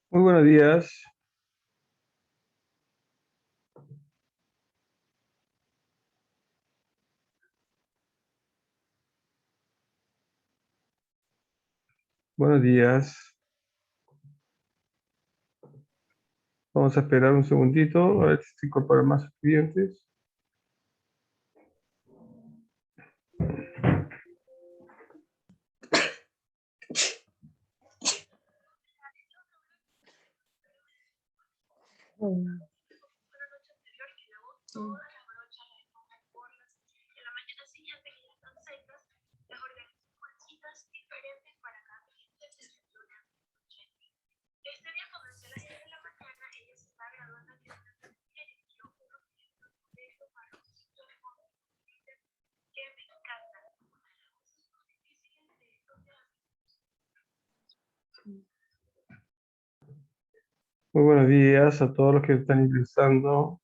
Muy buenos días. Buenos días. Vamos a esperar un segundito a ver si se incorporan más estudiantes. Muy buenos días a todos los que están ingresando.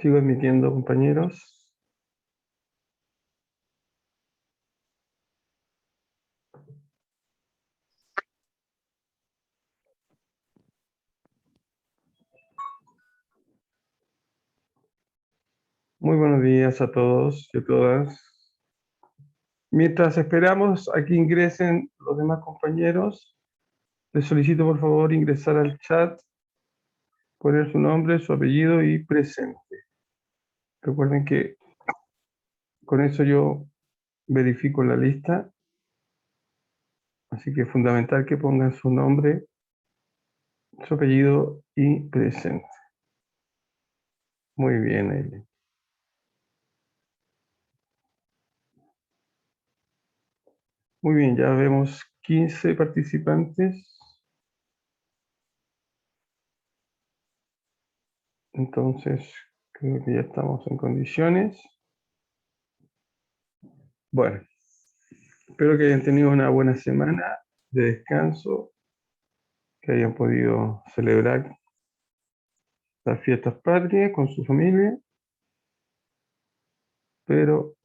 Sigo admitiendo, compañeros. Muy buenos días a todos y a todas. Mientras esperamos a que ingresen los demás compañeros, les solicito por favor ingresar al chat, poner su nombre, su apellido y presente. Recuerden que con eso yo verifico la lista, así que es fundamental que pongan su nombre, su apellido y presente. Muy bien, Eli. Muy bien, ya vemos 15 participantes. Entonces, creo que ya estamos en condiciones. Bueno, espero que hayan tenido una buena semana de descanso, que hayan podido celebrar las fiestas patrias con su familia, pero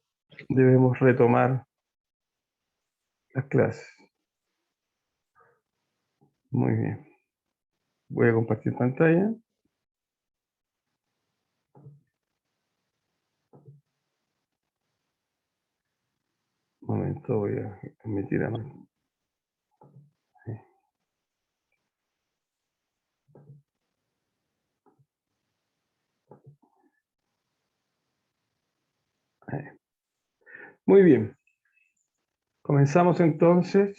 debemos retomar las clases. Muy bien. Voy a compartir pantalla. Un momento, voy a emitir a más. Muy bien. Comenzamos entonces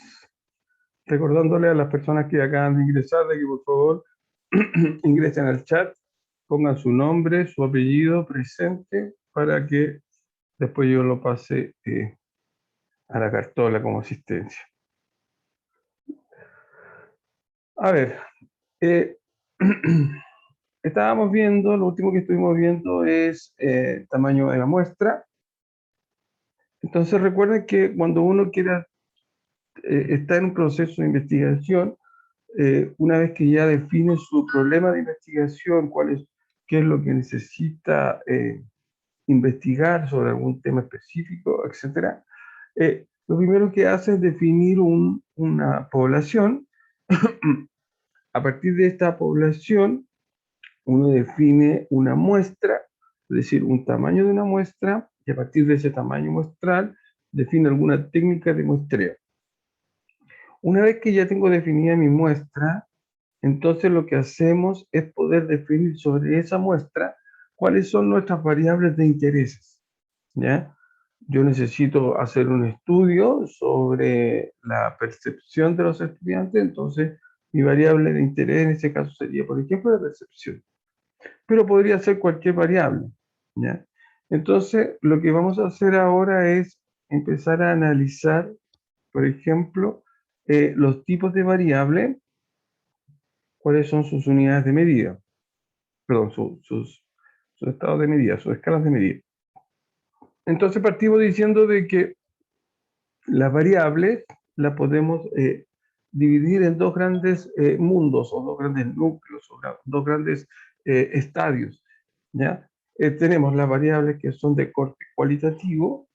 recordándole a las personas que acaban de ingresar de que por favor ingresen al chat, pongan su nombre, su apellido presente para que después yo lo pase a la cartola como asistencia. A ver, estábamos viendo, lo último que estuvimos viendo es tamaño de la muestra. Entonces recuerden que cuando uno quiera está en un proceso de investigación, una vez que ya define su problema de investigación, qué es lo que necesita investigar sobre algún tema específico, etcétera, lo primero que hace es definir una población. A partir de esta población, uno define una muestra, es decir, un tamaño de una muestra, y a partir de ese tamaño muestral, define alguna técnica de muestreo. Una vez que ya tengo definida mi muestra, entonces lo que hacemos es poder definir sobre esa muestra cuáles son nuestras variables de intereses, ¿ya? Yo necesito hacer un estudio sobre la percepción de los estudiantes, entonces mi variable de interés en este caso sería, por ejemplo, la percepción. Pero podría ser cualquier variable, ¿ya? Entonces, lo que vamos a hacer ahora es empezar a analizar, por ejemplo, los tipos de variable, cuáles son sus unidades de medida, perdón, sus estados de medida, sus escalas de medida. Entonces partimos diciendo de que las variables las podemos dividir en dos grandes mundos o dos grandes núcleos o dos grandes estadios, ¿ya? Tenemos las variables que son de corte cualitativo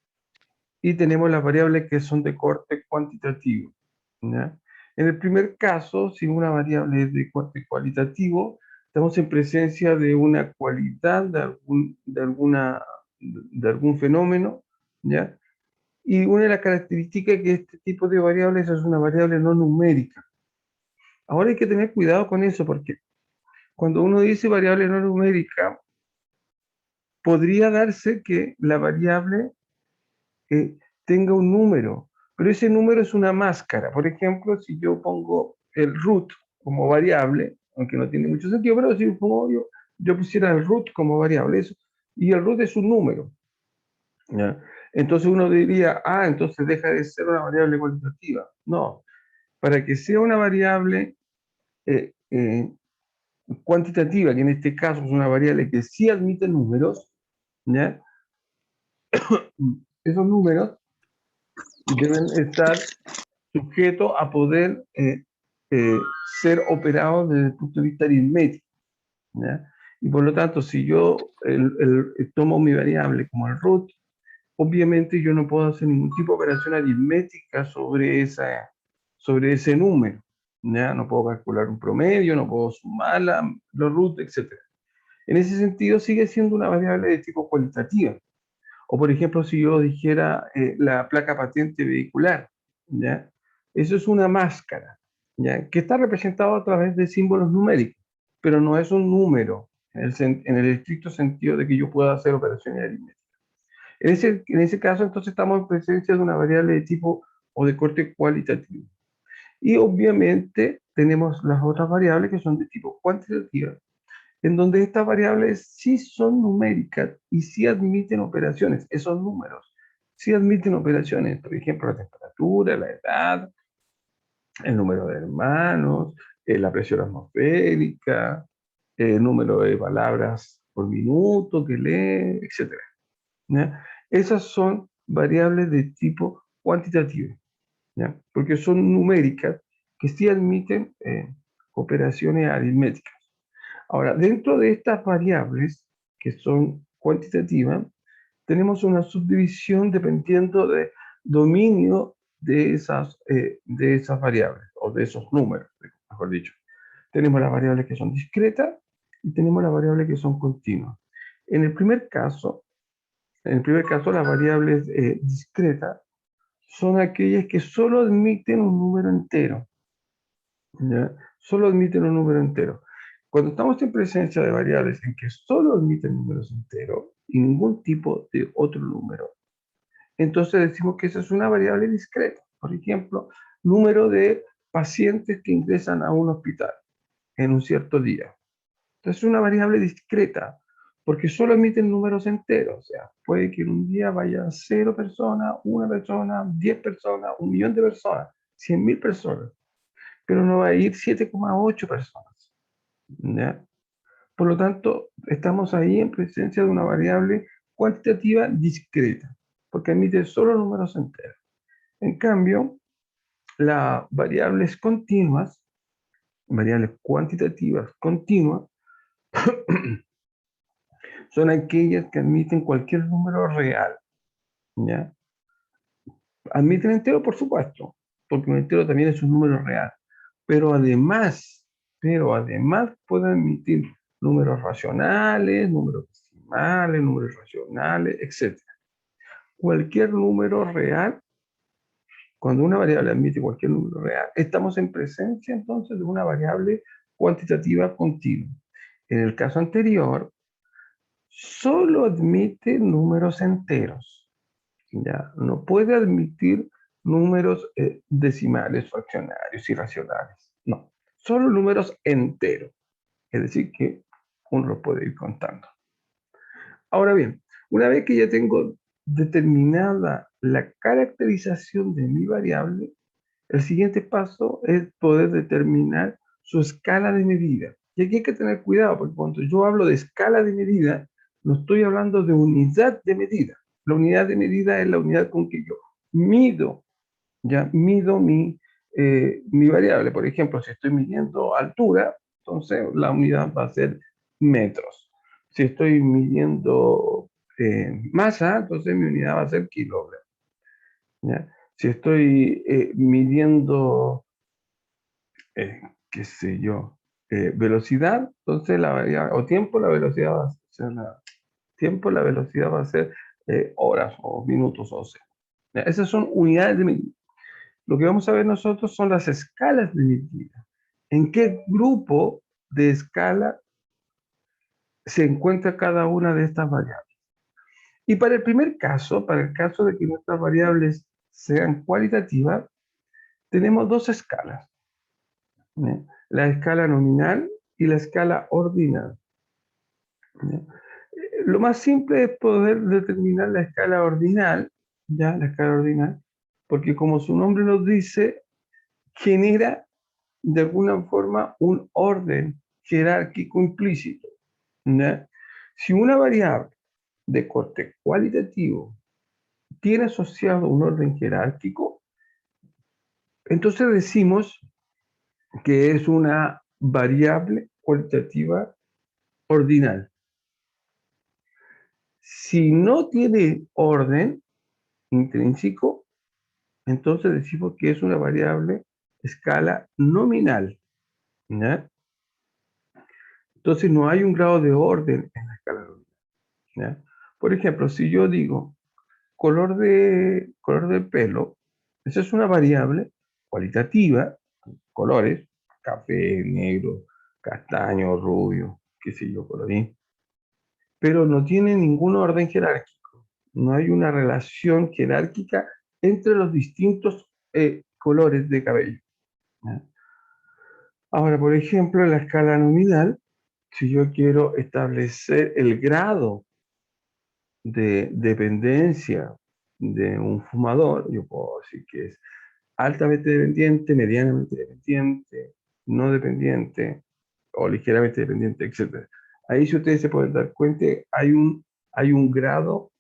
y tenemos las variables que son de corte cuantitativo, ¿ya? En el primer caso, si una variable es de corte cualitativo, estamos en presencia de una cualidad de algún fenómeno, ¿ya? Y una de las características es que este tipo de variables es una variable no numérica. Ahora hay que tener cuidado con eso, porque cuando uno dice variable no numérica, podría darse que la variable tenga un número, pero ese número es una máscara. Por ejemplo, si yo pongo el root como variable, aunque no tiene mucho sentido, pero si pongo yo pusiera el root como variable, eso, y el root es un número, ¿ya? Entonces uno diría, entonces deja de ser una variable cuantitativa. No, para que sea una variable eh, eh, cuantitativa, que en este caso es una variable que sí admite números, ¿ya? Esos números deben estar sujetos a poder eh, ser operados desde el punto de vista aritmético, ¿ya? Y por lo tanto, si yo tomo mi variable como el root, obviamente yo no puedo hacer ningún tipo de operación aritmética sobre ese número, ¿ya? No puedo calcular un promedio, no puedo sumar los root, etc. En ese sentido, sigue siendo una variable de tipo cualitativa. O por ejemplo, si yo dijera la placa patente vehicular, ¿ya? Eso es una máscara, ¿ya? Que está representado a través de símbolos numéricos, pero no es un número en el estricto sentido de que yo pueda hacer operaciones aritméticas. En ese caso, entonces estamos en presencia de una variable de tipo o de corte cualitativo. Y obviamente tenemos las otras variables que son de tipo cuantitativo, en donde estas variables sí son numéricas y sí admiten operaciones, esos números sí admiten operaciones, por ejemplo, la temperatura, la edad, el número de hermanos, la presión atmosférica, el número de palabras por minuto que lee, etc. ¿Ya? Esas son variables de tipo cuantitativo, ¿ya? Porque son numéricas que sí admiten operaciones aritméticas. Ahora, dentro de estas variables que son cuantitativas, tenemos una subdivisión dependiendo del dominio de esas variables o de esos números, mejor dicho. Tenemos las variables que son discretas y tenemos las variables que son continuas. En el primer caso, las variables discretas son aquellas que solo admiten un número entero, ¿ya? Solo admiten un número entero. Cuando estamos en presencia de variables en que solo admiten números enteros y ningún tipo de otro número, entonces decimos que esa es una variable discreta. Por ejemplo, número de pacientes que ingresan a un hospital en un cierto día. Entonces es una variable discreta porque solo admiten números enteros. O sea, puede que en un día vayan 0 personas, 1 persona, 10 personas, 1.000.000 de personas, 100.000 personas, pero no va a ir 7,8 personas, ¿ya? Por lo tanto, estamos ahí en presencia de una variable cuantitativa discreta, porque admite solo números enteros. En cambio, las variables cuantitativas continuas, son aquellas que admiten cualquier número real, ¿ya? Admiten entero, por supuesto, porque un entero también es un número real, pero además puede admitir números racionales, números decimales, números racionales, etc. Cualquier número real, cuando una variable admite cualquier número real, estamos en presencia entonces de una variable cuantitativa continua. En el caso anterior, solo admite números enteros, ¿ya? No puede admitir números decimales, fraccionarios, irracionales. No, solo números enteros. Es decir, que uno lo puede ir contando. Ahora bien, una vez que ya tengo determinada la caracterización de mi variable, el siguiente paso es poder determinar su escala de medida. Y aquí hay que tener cuidado, porque cuando yo hablo de escala de medida, no estoy hablando de unidad de medida. La unidad de medida es la unidad con que yo mido, ya mido mi variable. Por ejemplo, si estoy midiendo altura, entonces la unidad va a ser metros. Si estoy midiendo masa, entonces mi unidad va a ser kilogramos. ¿Ya? Si estoy midiendo, qué sé yo, velocidad, entonces la variable, o tiempo, la velocidad va a ser tiempo, la velocidad va a ser horas o minutos o sea. ¿Ya? Esas son unidades de medida. Lo que vamos a ver nosotros son las escalas de medida. ¿En qué grupo de escala se encuentra cada una de estas variables? Y para el primer caso, para el caso de que nuestras variables sean cualitativas, tenemos dos escalas, ¿ya? La escala nominal y la escala ordinal, ¿ya? Lo más simple es poder determinar la escala ordinal, ¿ya? La escala ordinal, porque como su nombre nos dice, genera de alguna forma un orden jerárquico implícito, ¿ya? Si una variable de corte cualitativo tiene asociado un orden jerárquico, entonces decimos que es una variable cualitativa ordinal. Si no tiene orden intrínseco, entonces decimos que es una variable escala nominal, ¿ya? Entonces no hay un grado de orden en la escala nominal, ¿ya? Por ejemplo, si yo digo color de pelo, esa es una variable cualitativa, colores, café, negro, castaño, rubio, qué sé yo, colorín, pero no tiene ningún orden jerárquico. No hay una relación jerárquica entre los distintos colores de cabello, ¿ya? Ahora, por ejemplo, en la escala nominal, si yo quiero establecer el grado de dependencia de un fumador, yo puedo decir que es altamente dependiente, medianamente dependiente, no dependiente o ligeramente dependiente, etc. Ahí, si ustedes se pueden dar cuenta, hay un grado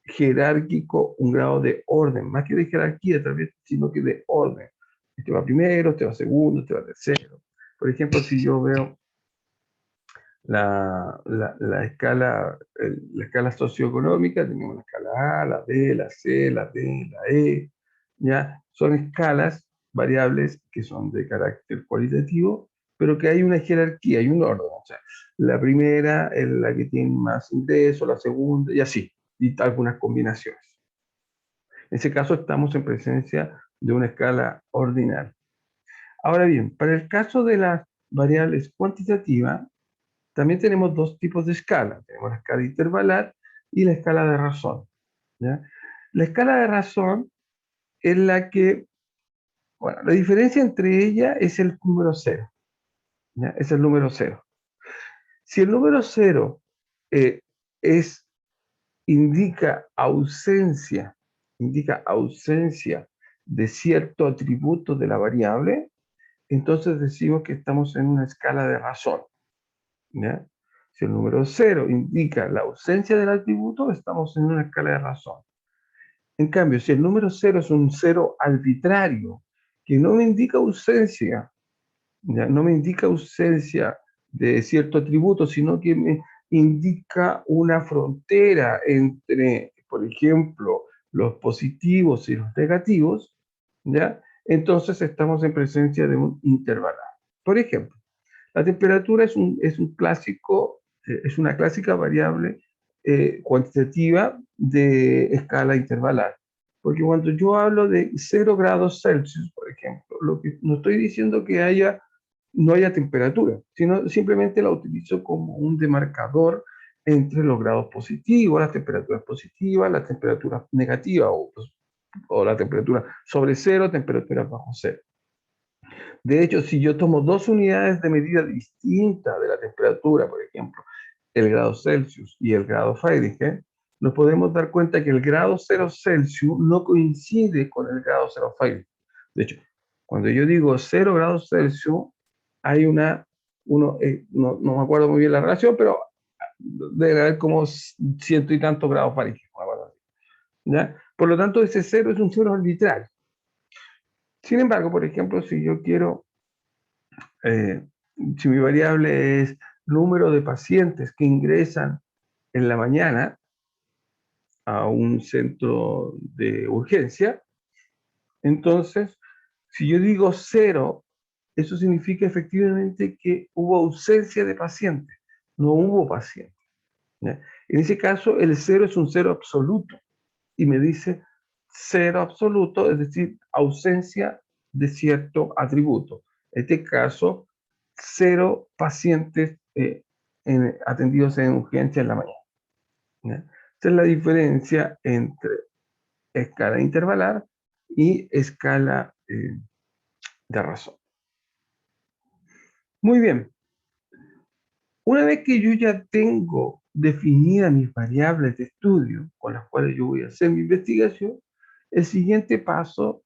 jerárquico, un grado de orden, más que de jerarquía tal vez, sino que de orden. Este va primero, este va segundo, este va tercero. Por ejemplo, si yo veo la escala socioeconómica, tenemos la escala A, la B, la C, la D, la E, ¿ya? Son escalas variables que son de carácter cualitativo, pero que hay una jerarquía, hay un orden. O sea, la primera es la que tiene más ingresos, la segunda, y así, y algunas combinaciones. En ese caso estamos en presencia de una escala ordinal. Ahora bien, para el caso de las variables cuantitativas, también tenemos dos tipos de escala. Tenemos la escala intervalar y la escala de razón, ¿ya? La escala de razón es la que, bueno, la diferencia entre ellas es el número cero, ¿ya? Es el número cero. Si el número cero eh, es, indica ausencia de cierto atributo de la variable, entonces decimos que estamos en una escala de razón, ¿ya? Si el número cero indica la ausencia del atributo, estamos en una escala de razón. En cambio, si el número cero es un cero arbitrario, que no me indica ausencia, ¿ya? No me indica ausencia de cierto atributo, sino que me indica una frontera entre, por ejemplo, los positivos y los negativos, ¿ya? Entonces estamos en presencia de un intervalar. Por ejemplo, la temperatura es un clásico, es una clásica variable cuantitativa de escala intervalar. Porque cuando yo hablo de 0 grados Celsius, por ejemplo, lo que no estoy diciendo que no haya temperatura, sino simplemente la utilizo como un demarcador entre los grados positivos, las temperaturas positivas, las temperaturas negativas o la temperatura sobre cero, temperaturas bajo cero. De hecho, si yo tomo dos unidades de medida distintas de la temperatura, por ejemplo, el grado Celsius y el grado Fahrenheit, nos podemos dar cuenta que el grado 0 Celsius no coincide con el grado 0 Fahrenheit. De hecho, cuando yo digo 0 grados Celsius, hay no me acuerdo muy bien la relación, pero debe haber como ciento y tantos grados Fahrenheit, ¿ya? Por lo tanto, ese cero es un cero arbitrario. Sin embargo, por ejemplo, si yo quiero, si mi variable es número de pacientes que ingresan en la mañana a un centro de urgencia, entonces, si yo digo 0, eso significa efectivamente que hubo ausencia de pacientes, no hubo pacientes, ¿ya? En ese caso, el 0 es un 0 absoluto y me dice 0 absoluto, es decir, ausencia de cierto atributo. En este caso, 0 pacientes atendidos en urgencia en la mañana, ¿ya? Esa es la diferencia entre escala intervalar y escala de razón. Muy bien. Una vez que yo ya tengo definidas mis variables de estudio con las cuales yo voy a hacer mi investigación, el siguiente paso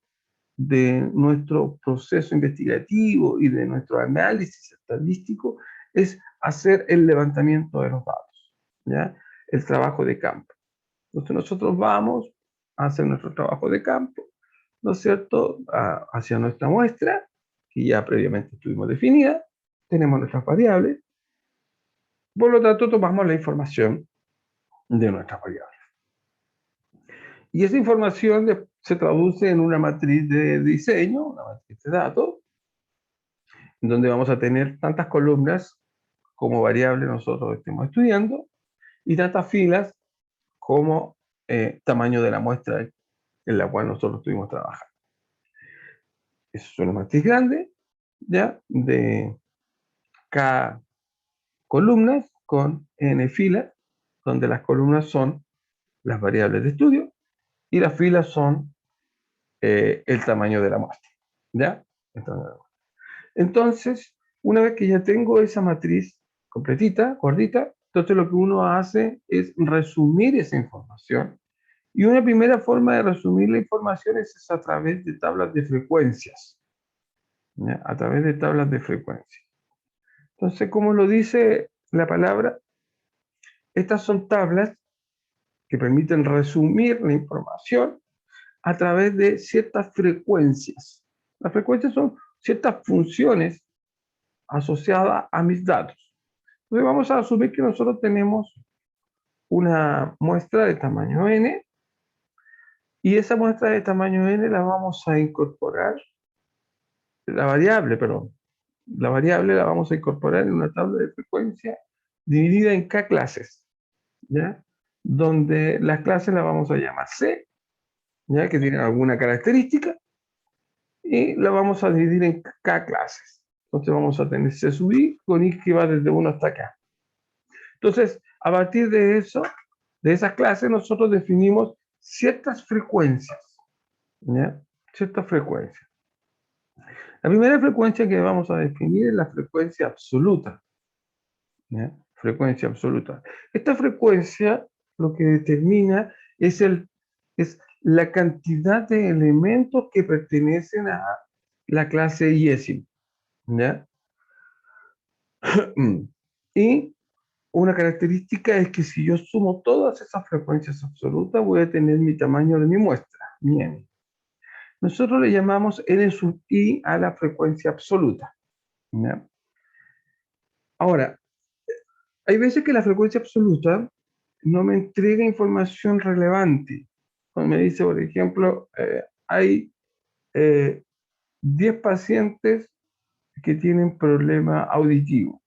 de nuestro proceso investigativo y de nuestro análisis estadístico es hacer el levantamiento de los datos, ¿ya? El trabajo de campo. Entonces nosotros vamos a hacer nuestro trabajo de campo, ¿no es cierto?, hacia nuestra muestra, que ya previamente tuvimos definida, tenemos nuestras variables, por lo tanto tomamos la información de nuestras variables. Y esa información se traduce en una matriz de diseño, una matriz de datos, en donde vamos a tener tantas columnas como variable nosotros estemos estudiando y tantas filas como tamaño de la muestra en la cual nosotros estuvimos trabajando. Eso es una matriz grande, ¿ya? De K columnas con N filas, donde las columnas son las variables de estudio y las filas son el tamaño de la muestra, ¿ya? Entonces, una vez que ya tengo esa matriz completita, gordita, entonces lo que uno hace es resumir esa información. Y una primera forma de resumir la información es a través de tablas de frecuencias, ¿ya? A través de tablas de frecuencia. Entonces, como lo dice la palabra, estas son tablas que permiten resumir la información a través de ciertas frecuencias. Las frecuencias son ciertas funciones asociadas a mis datos. Entonces vamos a asumir que nosotros tenemos una muestra de tamaño n y esa muestra de tamaño n la vamos a incorporar, la variable la vamos a incorporar en una tabla de frecuencia dividida en k clases, ¿ya? Donde las clases las vamos a llamar C, ¿ya? Que tienen alguna característica, y la vamos a dividir en k clases. Entonces vamos a tener C sub i con i que va desde 1 hasta k. Entonces, a partir de eso, de esas clases, nosotros definimos ciertas frecuencias, ¿ya? Ciertas frecuencias. La primera frecuencia que vamos a definir es la frecuencia absoluta, ¿ya? Frecuencia absoluta. Esta frecuencia lo que determina es la cantidad de elementos que pertenecen a la clase IESIM, ¿ya? Y una característica es que si yo sumo todas esas frecuencias absolutas, voy a tener mi tamaño de mi muestra, mi n. Nosotros le llamamos n sub i a la frecuencia absoluta, ¿ya? Ahora, hay veces que la frecuencia absoluta no me entrega información relevante. Cuando me dice, por ejemplo, hay 10 pacientes que tienen problema auditivo.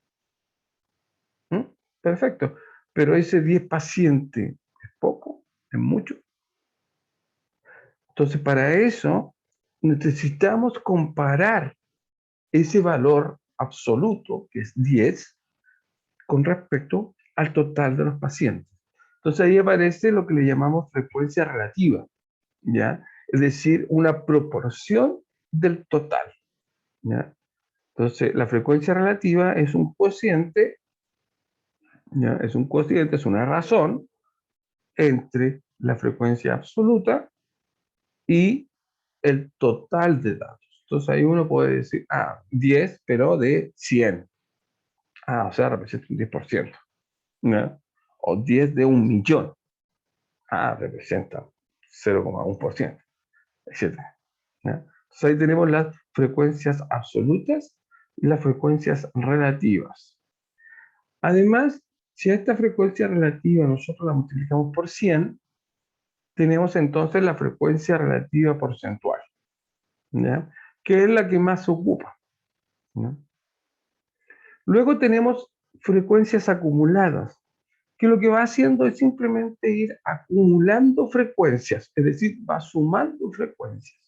¿Mm? Perfecto. Pero ese 10 pacientes es poco, es mucho. Entonces, para eso necesitamos comparar ese valor absoluto, que es 10, con respecto al total de los pacientes. Entonces ahí aparece lo que le llamamos frecuencia relativa, ¿ya? Es decir, una proporción del total, ¿ya? Entonces la frecuencia relativa es un cociente, ¿ya? Es un cociente, es una razón entre la frecuencia absoluta y el total de datos. Entonces ahí uno puede decir, 10, pero de 100. O sea, representa un 10%, ¿no? O 10 de 1.000.000. Representa 0,1%, etc. ¿no? Entonces ahí tenemos las frecuencias absolutas y las frecuencias relativas. Además, si a esta frecuencia relativa nosotros la multiplicamos por 100, tenemos entonces la frecuencia relativa porcentual, ¿ya? Que es la que más se ocupa, ¿no? Luego tenemos frecuencias acumuladas, que lo que va haciendo es simplemente ir acumulando frecuencias, es decir, va sumando frecuencias.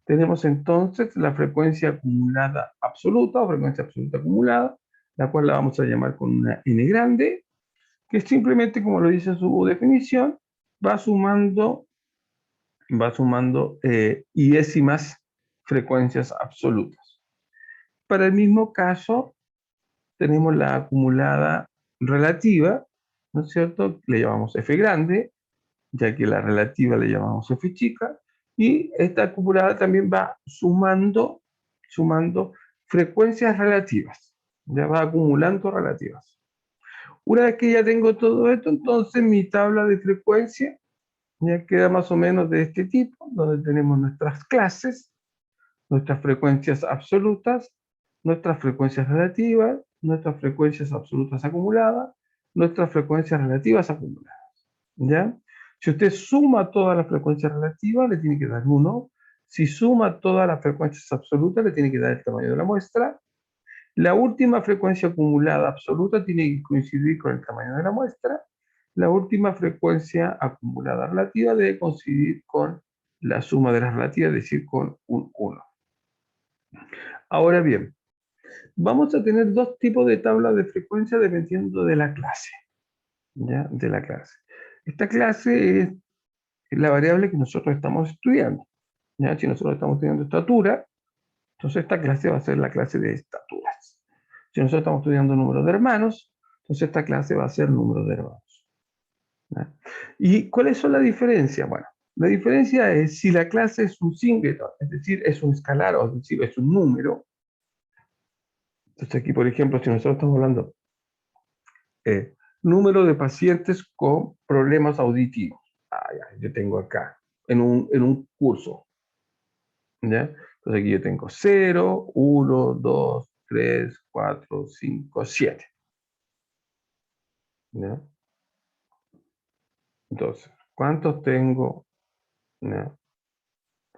Tenemos entonces la frecuencia acumulada absoluta o frecuencia absoluta acumulada, la cual la vamos a llamar con una n grande, que simplemente, como lo dice su definición, va sumando, iésimas frecuencias absolutas. Para el mismo caso, tenemos la acumulada relativa, ¿no es cierto? Le llamamos f grande, ya que la relativa le llamamos f chica, y esta acumulada también va sumando frecuencias relativas, ya va acumulando relativas. Una vez que ya tengo todo esto, entonces mi tabla de frecuencia ya queda más o menos de este tipo, donde tenemos nuestras clases, nuestras frecuencias absolutas, nuestras frecuencias relativas, nuestras frecuencias absolutas acumuladas, nuestras frecuencias relativas acumuladas, ¿ya? Si usted suma todas las frecuencias relativas, le tiene que dar 1. Si suma todas las frecuencias absolutas, le tiene que dar el tamaño de la muestra. La última frecuencia acumulada absoluta tiene que coincidir con el tamaño de la muestra. La última frecuencia acumulada relativa debe coincidir con la suma de las relativas, es decir, con un 1. Ahora bien, vamos a tener dos tipos de tablas de frecuencia dependiendo de la clase, ¿ya? De la clase. Esta clase es la variable que nosotros estamos estudiando, ¿ya? Si nosotros estamos estudiando estatura, entonces esta clase va a ser la clase de estaturas. Si nosotros estamos estudiando número de hermanos, entonces esta clase va a ser número de hermanos, ¿ya? ¿Y cuáles son las diferencias? Bueno, la diferencia es si la clase es un singleton, es decir, es un escalar, o es decir, es un número. Entonces aquí, por ejemplo, si nosotros estamos hablando número de pacientes con problemas auditivos. Ya, yo tengo acá, en un curso, ¿ya? Entonces aquí yo tengo 0, 1, 2, 3, 4, 5, 7, ¿ya? Entonces, ¿cuántos tengo, ¿ya?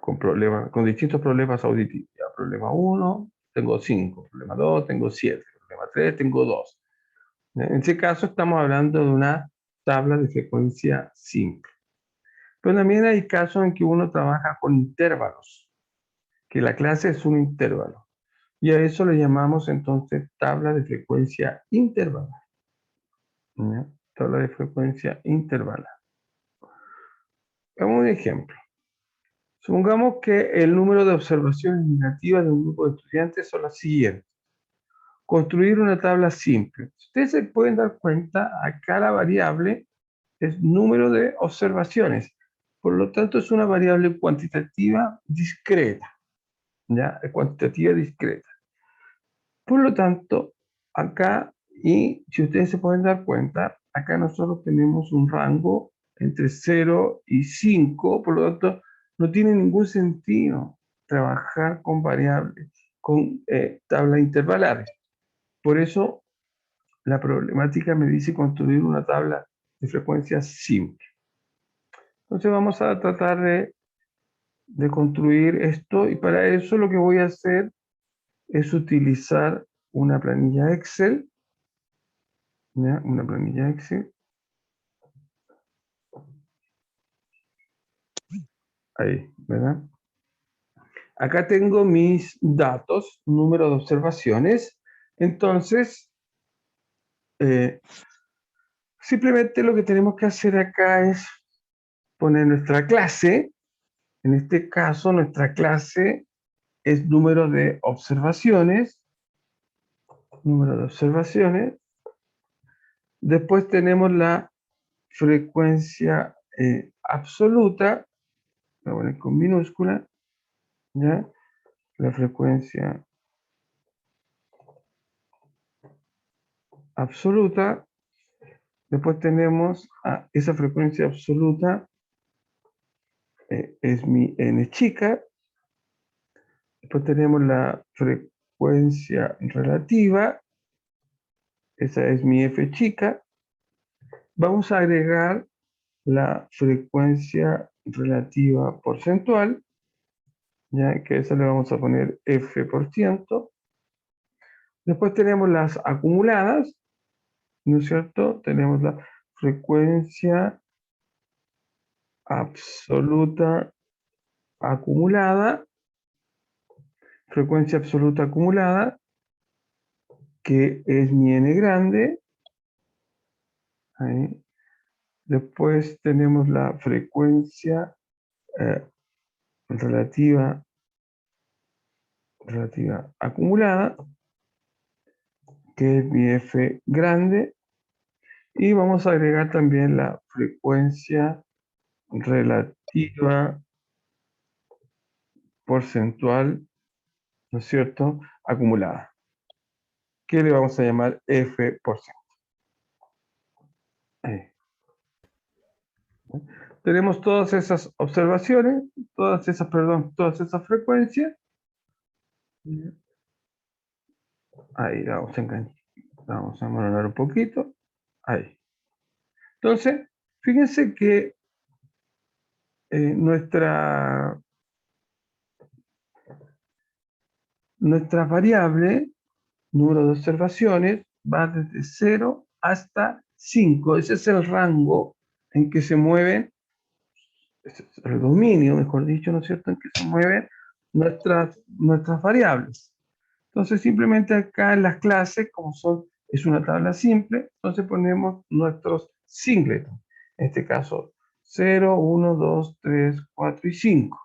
Con distintos problemas auditivos? Ya, problema 1, tengo 5, problema 2, tengo 7, problema 3, tengo 2. En este caso estamos hablando de una tabla de frecuencia simple. Pero también hay casos en que uno trabaja con intervalos, que la clase es un intervalo. Y a eso le llamamos entonces tabla de frecuencia intervalar, ¿ya? Tabla de frecuencia intervalar. Hagamos un ejemplo. Supongamos que el número de observaciones negativas de un grupo de estudiantes son las siguientes. Construir una tabla simple. Ustedes se pueden dar cuenta, acá la variable es número de observaciones. Por lo tanto, es una variable cuantitativa discreta, ¿ya? Es cuantitativa discreta. Por lo tanto, acá, y si ustedes se pueden dar cuenta, acá nosotros tenemos un rango entre 0 y 5, por lo tanto, no tiene ningún sentido trabajar con variables, con tablas intervalares. Por eso, la problemática me dice construir una tabla de frecuencia simple. Entonces vamos a tratar de construir esto, y para eso lo que voy a hacer es utilizar una planilla Excel, ¿ya? Una planilla Excel. Ahí, ¿verdad? Acá tengo mis datos, número de observaciones. Entonces, simplemente lo que tenemos que hacer acá es poner nuestra clase. En este caso, nuestra clase es número de observaciones. Número de observaciones. Después tenemos la frecuencia absoluta. Voy a poner con minúscula, ¿ya? La frecuencia absoluta. Después tenemos esa frecuencia absoluta, es mi n chica. Después tenemos la frecuencia relativa. Esa es mi F chica. Vamos a agregar la frecuencia relativa porcentual, ya que a esa le vamos a poner F%. Después tenemos las acumuladas, ¿no es cierto? Tenemos la frecuencia absoluta acumulada, que es mi n grande. Ahí. Después tenemos la frecuencia eh, relativa acumulada, que es mi F grande. Y vamos a agregar también la frecuencia relativa porcentual, ¿no es cierto?, acumulada, que le vamos a llamar F%. Ahí. Tenemos todas esas observaciones, todas esas frecuencias. Ahí vamos a mover un poquito. Ahí. Entonces, fíjense que nuestra variable, número de observaciones, va desde 0 hasta 5. Ese es el rango en que se mueven, ese es el dominio, mejor dicho, ¿no es cierto?, en que se mueven nuestras variables. Entonces, simplemente acá en las clases, es una tabla simple, entonces ponemos nuestros singletons. En este caso, 0, 1, 2, 3, 4 y 5.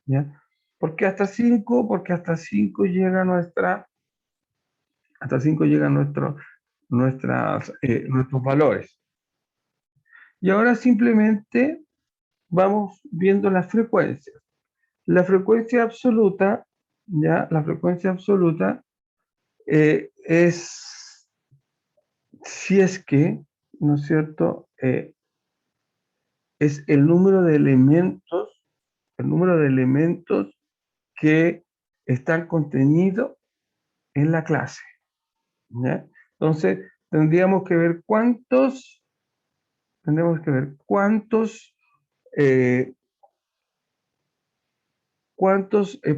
¿Ya? ¿Por qué hasta 5? Porque hasta 5 llega nuestros valores. Y ahora simplemente vamos viendo las frecuencias. La frecuencia absoluta, ¿ya? La frecuencia absoluta es, si es que, ¿no es cierto?, es el número de elementos que están contenidos en la clase, ¿ya? Entonces, tendríamos que ver cuántos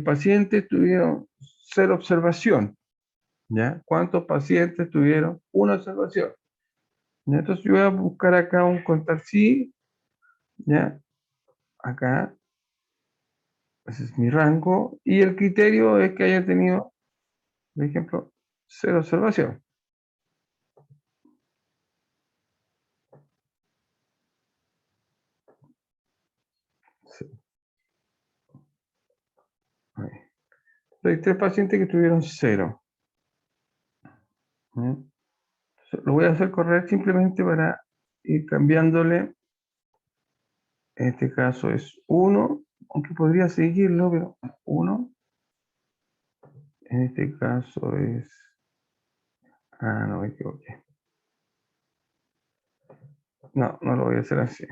pacientes tuvieron 0 observación, ¿ya? ¿Cuántos pacientes tuvieron 1 observación? ¿Ya? Entonces yo voy a buscar acá un contar sí, ¿ya? Acá, ese es mi rango, y el criterio es que haya tenido, por ejemplo, 0 observación. Sí. Ahí. Hay 3 pacientes que tuvieron 0. ¿Ya? Lo voy a hacer correr simplemente para ir cambiándole. En este caso es 1, aunque podría seguirlo, pero 1. En este caso es... Ah, no me equivoqué. No, no lo voy a hacer así.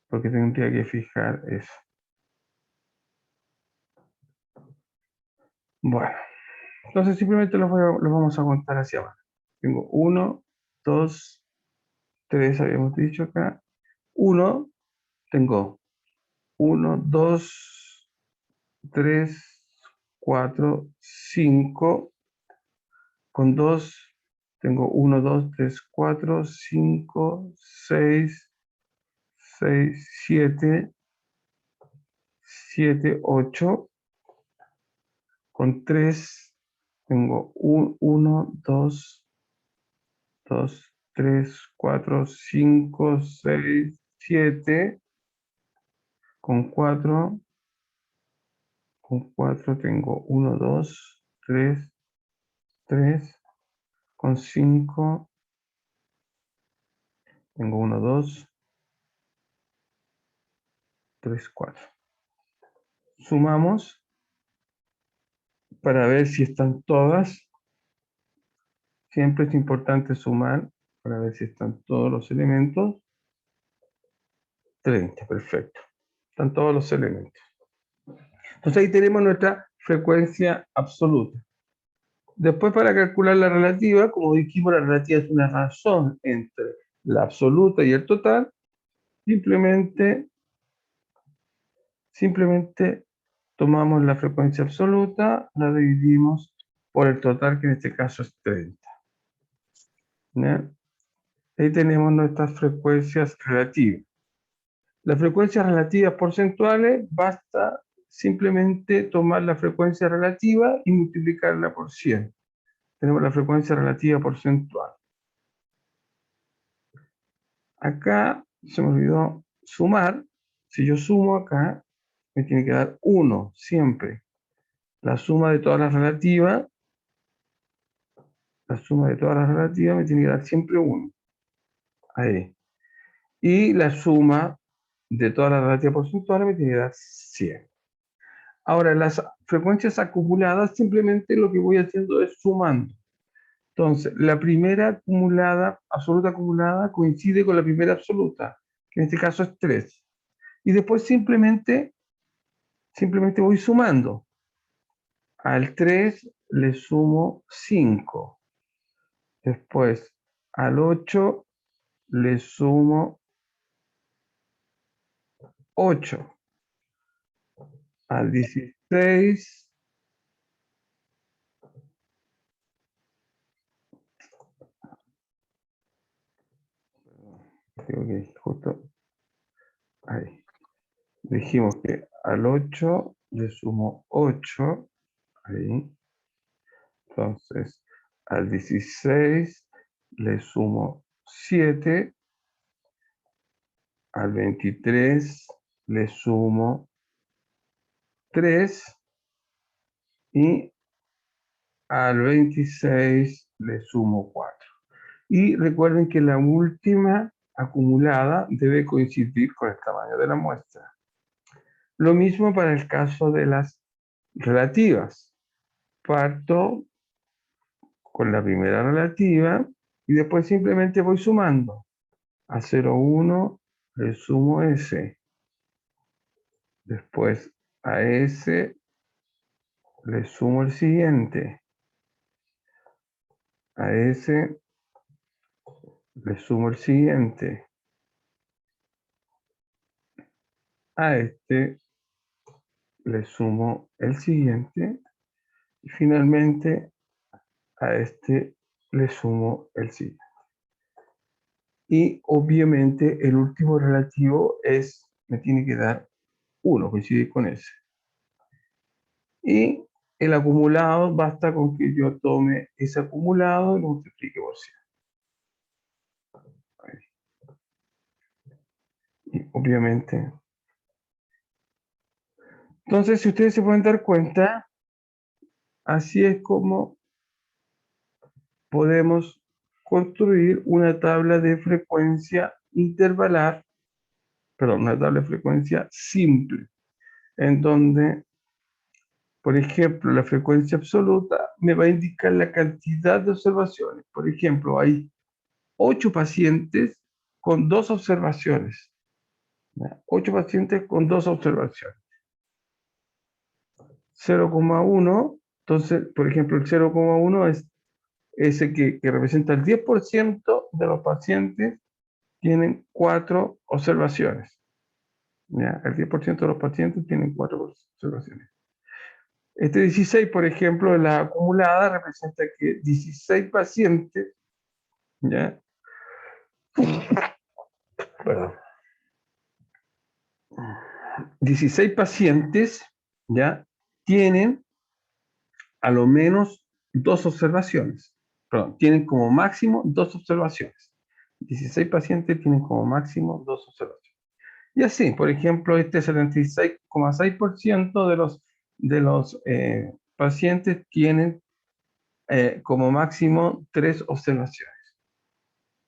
Porque tendría que fijar eso. Bueno, entonces simplemente los vamos a contar hacia abajo. Tengo 1, 2, 3, habíamos dicho acá. 1, tengo 1, 2, 3, 4, 5. Con 2 tengo 1, 2, 3, 4, 5, 6, 6, 7, 7, 8. Con 3 tengo 1, 2, 3, 4, 5, 6, 7. Con 4 tengo 1, 2, 3, 3. Con 5 tengo 1, 2, 3, 4. Sumamos para ver si están todas. Siempre es importante sumar para ver si están todos los elementos. 30, perfecto. Están todos los elementos. Entonces ahí tenemos nuestra frecuencia absoluta. Después, para calcular la relativa, como dijimos, la relativa es una razón entre la absoluta y el total. Simplemente tomamos la frecuencia absoluta, la dividimos por el total, que en este caso es 30. ¿Ya? Ahí tenemos nuestras frecuencias relativas. Las frecuencias relativas porcentuales, basta simplemente tomar la frecuencia relativa y multiplicarla por 100. Tenemos la frecuencia relativa porcentual. Acá se me olvidó sumar. Si yo sumo acá, me tiene que dar 1 siempre. La suma de todas las relativas, me tiene que dar siempre 1. Ahí. Y la suma de todas las relativas porcentuales me tiene que dar 100. Ahora, las frecuencias acumuladas, simplemente lo que voy haciendo es sumando. Entonces, la primera acumulada, absoluta acumulada, coincide con la primera absoluta, que en este caso es 3. Y después simplemente voy sumando. Al 3 le sumo 5. Después al 8 le sumo 8. Al 16, creo que justo ahí. Dijimos que al 8 le sumo 8. Ahí. Entonces, al 16 le sumo 7. Al 23 le sumo 3. Y al 26 le sumo 4. Y recuerden que la última acumulada debe coincidir con el tamaño de la muestra. Lo mismo para el caso de las relativas. Parto con la primera relativa y después simplemente voy sumando. A 0,1 le sumo S. Después a S le sumo el siguiente. A S le sumo el siguiente. A este le sumo el siguiente. Y finalmente a este le sumo el siguiente. Y obviamente el último relativo me tiene que dar 1, coincide con ese. Y el acumulado, basta con que yo tome ese acumulado y lo multiplique por 100. Y obviamente. Entonces, si ustedes se pueden dar cuenta, así es como podemos construir una tabla de frecuencia intervalar, perdón, una tabla de frecuencia simple, en donde, por ejemplo, la frecuencia absoluta me va a indicar la cantidad de observaciones. Por ejemplo, hay 8 pacientes con 2 observaciones. 8 pacientes con 2 observaciones. 0,1, entonces, por ejemplo, el 0,1 es ese que representa el 10% de los pacientes tienen 4 observaciones. ¿Ya? El 10% de los pacientes tienen 4 observaciones. Este 16, por ejemplo, en la acumulada representa que 16 pacientes, ¿ya? Perdón. 16 pacientes, ¿ya? Tienen a lo menos 2 observaciones. Perdón, tienen como máximo 2 observaciones. 16 pacientes tienen como máximo 2 observaciones. Y así, por ejemplo, este 76,6% de los pacientes tienen como máximo 3 observaciones.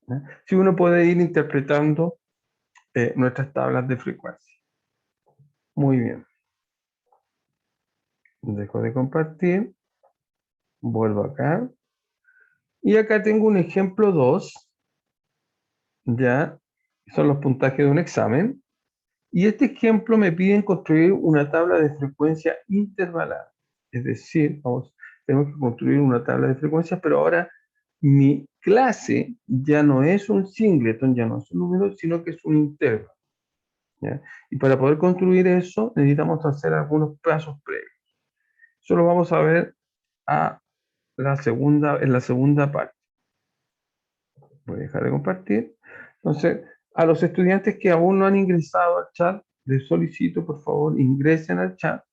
¿Ya? Si uno puede ir interpretando nuestras tablas de frecuencia. Muy bien. Dejo de compartir. Vuelvo acá. Y acá tengo un ejemplo 2. Ya son los puntajes de un examen. Y este ejemplo me piden construir una tabla de frecuencia intervalada. Es decir, tenemos que construir una tabla de frecuencias, pero ahora mi clase ya no es un singleton, ya no es un número, sino que es un intervalo. ¿Ya? Y para poder construir eso necesitamos hacer algunos pasos previos. Eso lo vamos a ver en la segunda parte. Voy a dejar de compartir. Entonces, a los estudiantes que aún no han ingresado al chat, les solicito, por favor, ingresen al chat,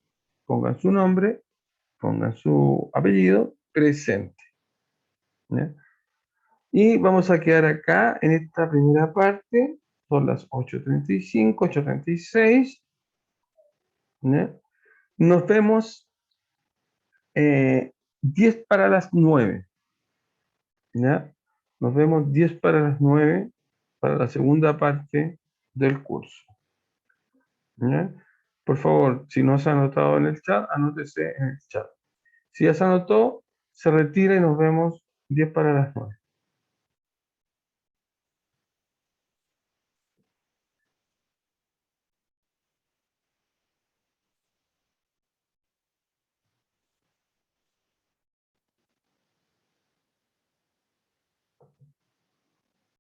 pongan su nombre, pongan su apellido, presente. ¿Ya? Y vamos a quedar acá en esta primera parte. Son las 8:35, 8:36. ¿Ya? Nos vemos 10 para las 9. ¿Ya? Nos vemos 10 para las 9 para la segunda parte del curso. ¿Ya? Por favor, si no se ha anotado en el chat, anótese en el chat. Si ya se anotó, se retira y nos vemos 10 para las 9.